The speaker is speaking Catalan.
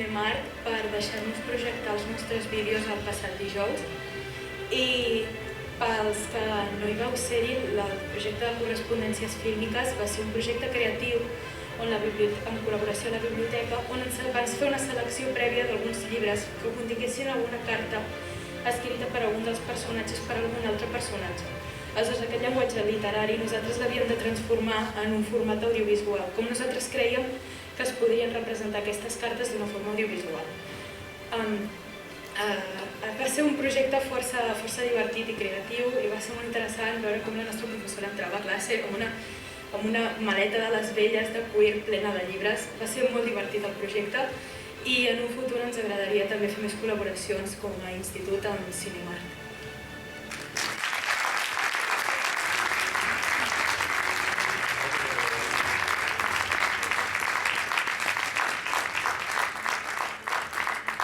Cinemark per deixar-nos projectar els nostres vídeos el passat dijous. I pels que no hi vau ser-hi, el projecte de correspondències fílmiques va ser un projecte creatiu en col·laboració amb la biblioteca, on ens vas fer una selecció prèvia d'alguns llibres que continguessin alguna carta escrita per algun dels personatges per algun altre personatge. Aleshores, aquest llenguatge literari nosaltres l'havíem de transformar en un format audiovisual, com nosaltres crèiem que es podrien representar aquestes cartes d'una forma audiovisual. Va ser un projecte força divertit i creatiu i va ser molt interessant veure com la nostra professora entrava a classe amb una maleta de les velles de cuir plena de llibres. Va ser molt divertit el projecte i en un futur ens agradaria també fer més col·laboracions com a institut amb Cinemark.